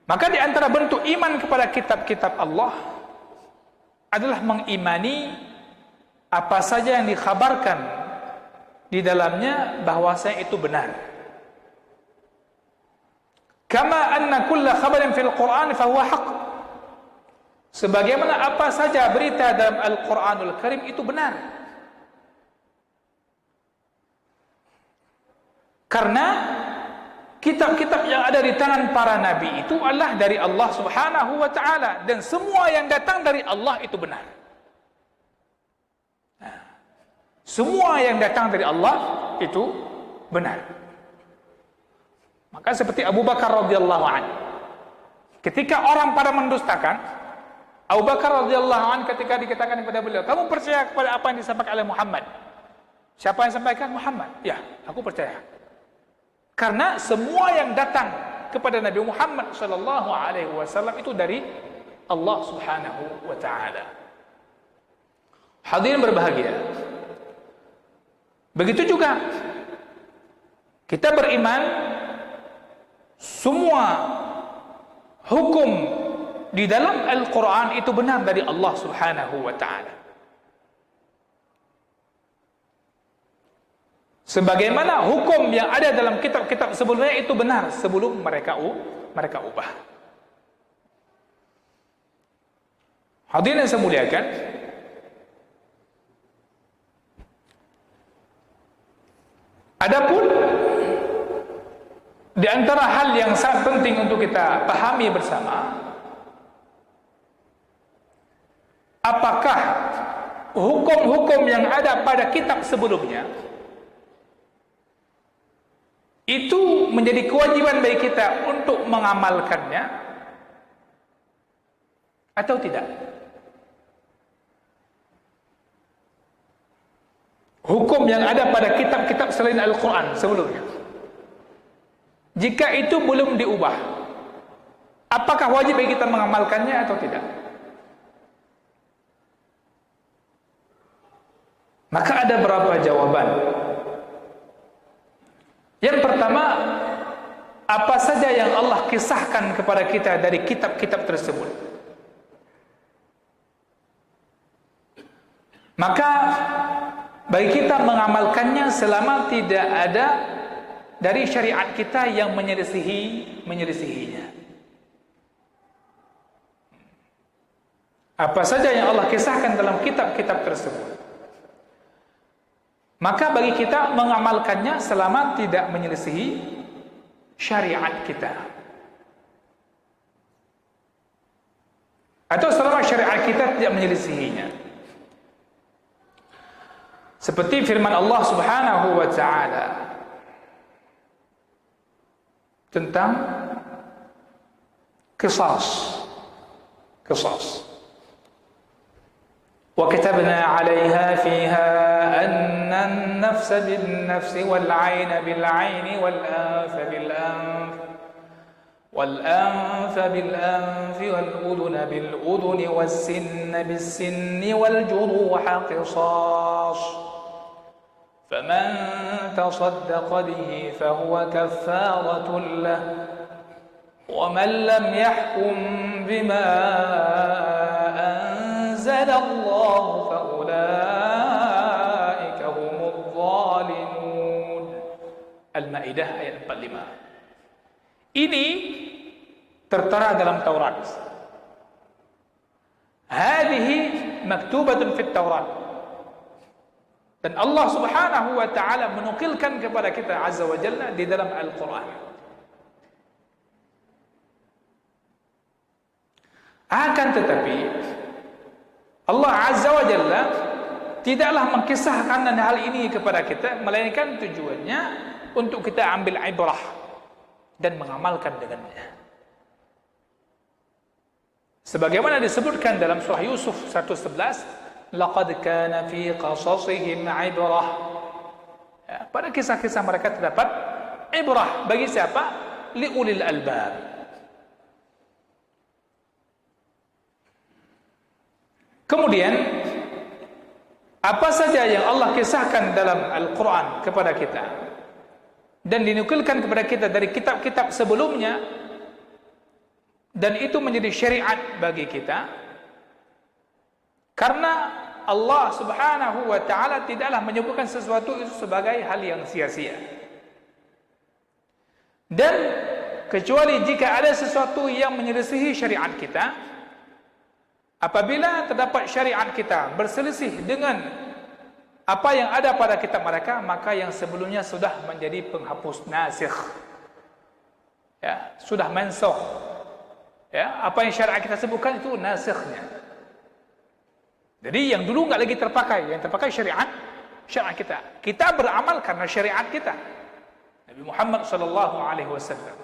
Maka di antara bentuk iman kepada kitab-kitab Allah adalah mengimani apa saja yang dikhabarkan di dalamnya bahwasanya itu benar. Kama anna kulla khabarin fil Qur'an fahuwa haqq. Sebagaimana apa saja berita dalam Al-Qur'anul Karim itu benar. Karena kitab-kitab yang ada di tangan para nabi itu adalah dari Allah Subhanahu wa taala, dan semua yang datang dari Allah itu benar. Semua yang datang dari Allah itu benar. Maka seperti Abu Bakar radhiyallahu anhu, ketika orang pada mendustakan, Abu Bakar radhiyallahu anhu ketika dikatakan kepada beliau, kamu percaya kepada apa yang disampaikan oleh Muhammad? Siapa yang sampaikan? Muhammad. Ya, aku percaya. Karena semua yang datang kepada Nabi Muhammad sallallahu alaihi wasallam itu dari Allah Subhanahu wa taala. Hadirin berbahagia. Begitu juga kita beriman semua hukum di dalam Al-Quran itu benar dari Allah Subhanahu wa ta'ala. Sebagaimana hukum yang ada dalam kitab-kitab sebelumnya itu benar sebelum mereka ubah. Hadirin yang saya muliakan, adapun di antara hal yang sangat penting untuk kita pahami bersama, apakah hukum-hukum yang ada pada kitab sebelumnya itu menjadi kewajiban bagi kita untuk mengamalkannya atau tidak? Hukum yang ada pada kitab-kitab selain Al-Quran sebelumnya, jika itu belum diubah, apakah wajib bagi kita mengamalkannya atau tidak? Maka ada beberapa jawaban. Yang pertama, apa saja yang Allah kisahkan kepada kita dari kitab-kitab tersebut, maka bagi kita mengamalkannya selama tidak ada dari syariat kita yang menyelisihinya. Apa saja yang Allah kisahkan dalam kitab-kitab tersebut, maka bagi kita mengamalkannya selama tidak menyelisihi syariat kita, atau selama syariat kita tidak menyelisihinya. Seperti firman Allah Subhanahu wa ta'ala tentang qisas. وكتبنا عليها فيها أن النفس بالنفس والعين بالعين والأنف بالأنف والأذن بالأذن والسن بالسن والجروح قصاص فمن تصدق به فهو كفارة له ومن لم يحكم بما أنزل الله فأولئك هم الظالمون. Al-Maidah ayat 45. Ini tertera dalam Taurat. Hadhihi maktubatun fit Taurat. Dan Allah Subhanahu wa ta'ala menukilkan kepada kita Azza wa Jalla di dalam Al-Quran. Akan tetapi Allah Azza wa Jalla tidaklah mengkisahkan hal ini kepada kita, melainkan tujuannya untuk kita ambil ibrah dan mengamalkan dengannya. Sebagaimana disebutkan dalam surah Yusuf 111, laqad kana fi qasasihim ibrah. Ya, pada kisah-kisah mereka terdapat ibrah bagi siapa? Liulil albab. Kemudian apa saja yang Allah kisahkan dalam Al-Quran kepada kita dan dinukilkan kepada kita dari kitab-kitab sebelumnya, dan itu menjadi syariat bagi kita, karena Allah Subhanahu wa taala tidaklah menyebutkan sesuatu itu sebagai hal yang sia-sia. Dan kecuali jika ada sesuatu yang menyelisihi syariat kita, apabila terdapat syariat kita berselisih dengan apa yang ada pada kitab mereka, maka yang sebelumnya sudah menjadi penghapus, nasikh. Ya, sudah mansukh. Ya, apa yang syariat kita sebutkan itu nasikhnya. Jadi yang dulu enggak lagi terpakai, yang terpakai syariat kita. Kita beramal karena syariat kita. Nabi Muhammad sallallahu alaihi wasallam.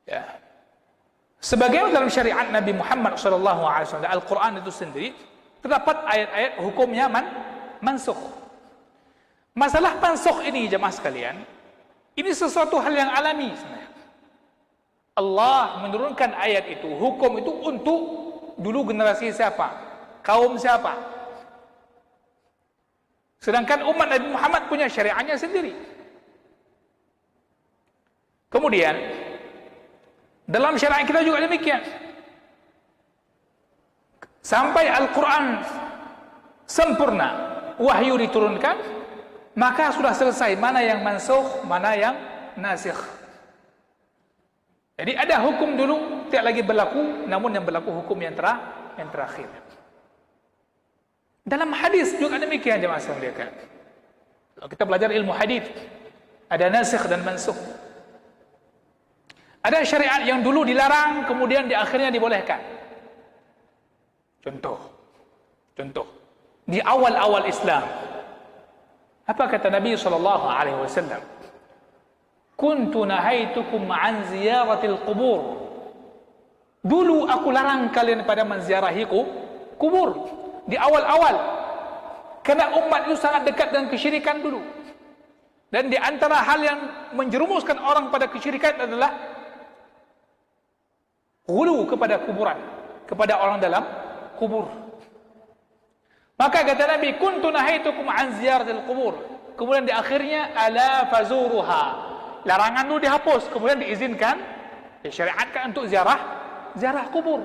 Ya. Sebagaimana dalam syariat Nabi Muhammad sallallahu alaihi wasallam, Al-Qur'an itu sendiri terdapat ayat-ayat hukumnya mansukh. Masalah mansukh ini jemaah sekalian, ini sesuatu hal yang alami sebenarnya. Allah menurunkan ayat itu, hukum itu untuk dulu generasi siapa? Kaum siapa? Sedangkan umat Nabi Muhammad punya syariatnya sendiri. Kemudian dalam syariat kita juga demikian. Sampai Al-Quran sempurna, wahyu diturunkan, maka sudah selesai mana yang mansukh, mana yang nasikh. Jadi ada hukum dulu tidak lagi berlaku, namun yang berlaku hukum yang terakhir. Dalam hadis juga demikian jemaah sekalian. Kalau kita belajar ilmu hadis, ada nasikh dan mansukh. Ada syariat yang dulu dilarang, kemudian di akhirnya dibolehkan. Contoh, di awal-awal Islam, apa kata Nabi SAW? Kuntu nahaitukum an ziyaratil qubur. Dulu aku larang kalian pada menziarahi kubur. Di awal-awal. Karena umat itu sangat dekat dengan kesyirikan dulu. Dan di antara hal yang menjerumuskan orang pada kesyirikan adalah ghulu kepada kuburan, kepada orang dalam kubur. Maka kata Nabi, kuntu nahaitukum an ziyaratil qubur. Kemudian di akhirnya ala fazuruha. Larangan itu dihapus, kemudian diizinkan, disyariatkan untuk ziarah kubur.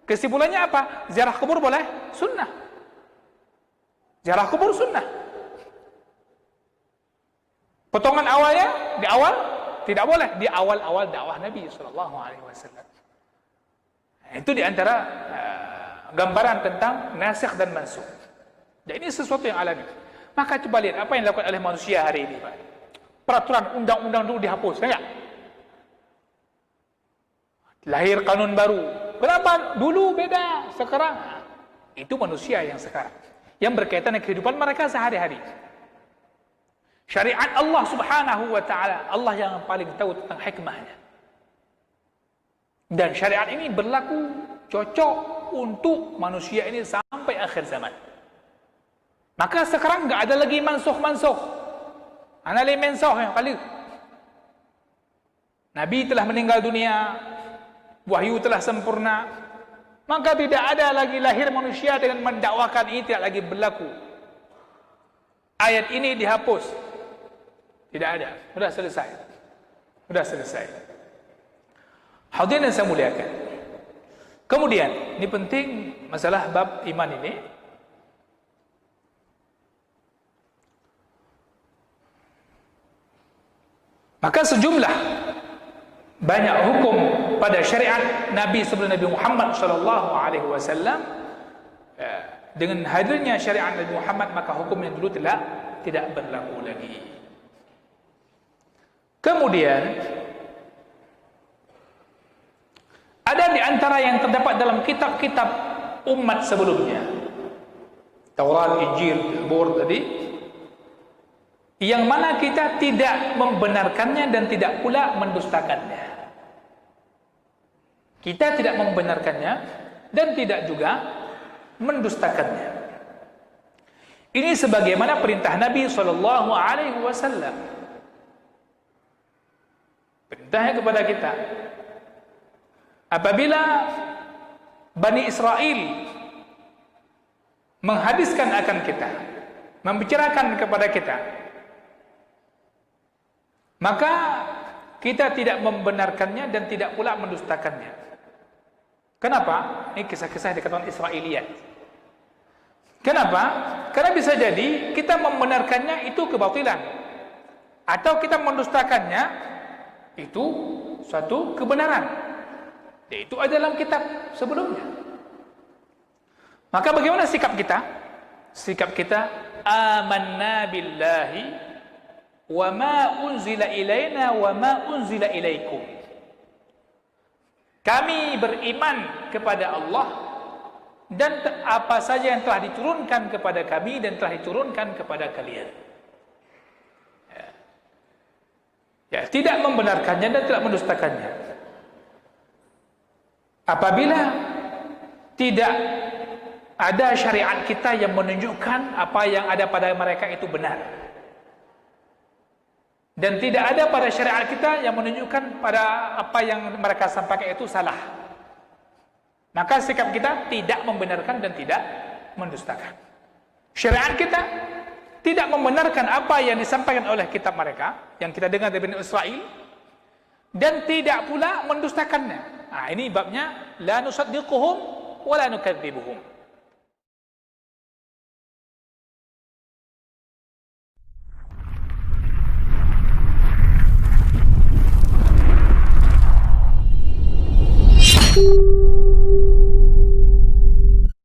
Kesimpulannya apa? Ziarah kubur boleh? Sunnah. Ziarah kubur sunnah. Potongan awalnya di awal tidak boleh, di awal-awal dakwah Nabi SAW. Itu diantara gambaran tentang nasikh dan mansukh. Dan ini sesuatu yang alami. Maka coba lihat apa yang dilakukan oleh manusia hari ini, Pak. Peraturan undang-undang dulu dihapus, enggak? Lahir kanun baru. Kenapa? Dulu beda, sekarang. Itu manusia yang sekarang. Yang berkaitan dengan kehidupan mereka sehari-hari. Syariat Allah Subhanahu wa ta'ala, Allah yang paling tahu tentang hikmahnya. Dan syariat ini berlaku cocok untuk manusia ini sampai akhir zaman. Maka sekarang enggak ada lagi mansukh. Analih mansukh yang kali. Nabi telah meninggal dunia, wahyu telah sempurna, maka tidak ada lagi lahir manusia dengan mendakwakan ini tidak lagi berlaku. Ayat ini dihapus. Tidak ada, sudah selesai. Sudah selesai. Hadirin yang saya muliakan. Kemudian, ini penting masalah bab iman ini. Maka sejumlah banyak hukum pada syariat Nabi sebelum Nabi Muhammad SAW, dengan hadirnya syariat Nabi Muhammad, maka hukum yang dulu tidak berlaku lagi. Kemudian ada di antara yang terdapat dalam kitab-kitab umat sebelumnya, Taurat, Injil, Zabur tadi, yang mana kita tidak membenarkannya dan tidak pula mendustakannya. Kita tidak membenarkannya dan tidak juga mendustakannya. Ini sebagaimana perintah Nabi SAW. Perintahnya kepada kita, apabila Bani Israel menghadiskan akan kita, membicarakan kepada kita, maka kita tidak membenarkannya dan tidak pula mendustakannya. Kenapa? Ini kisah-kisah dikatakan Israiliyat. Kenapa? Karena bisa jadi kita membenarkannya itu kebatilan, atau kita mendustakannya itu suatu kebenaran. Itu ada dalam kitab sebelumnya. Maka bagaimana sikap kita? Sikap kita, amanna billahi wa ma unzila ilaina wa ma unzila ilaikum. Kami beriman kepada Allah dan apa saja yang telah diturunkan kepada kami dan telah diturunkan kepada kalian. Ya, tidak membenarkannya dan tidak mendustakannya. Apabila tidak ada syariat kita yang menunjukkan apa yang ada pada mereka itu benar, dan tidak ada pada syariat kita yang menunjukkan pada apa yang mereka sampaikan itu salah, maka sikap kita tidak membenarkan dan tidak mendustakan. Syariat kita tidak membenarkan apa yang disampaikan oleh kitab mereka yang kita dengar dari Bani Israel, dan tidak pula mendustakannya. Nah, ini babnya la nusaddiquhum wa la nukadzibuhum.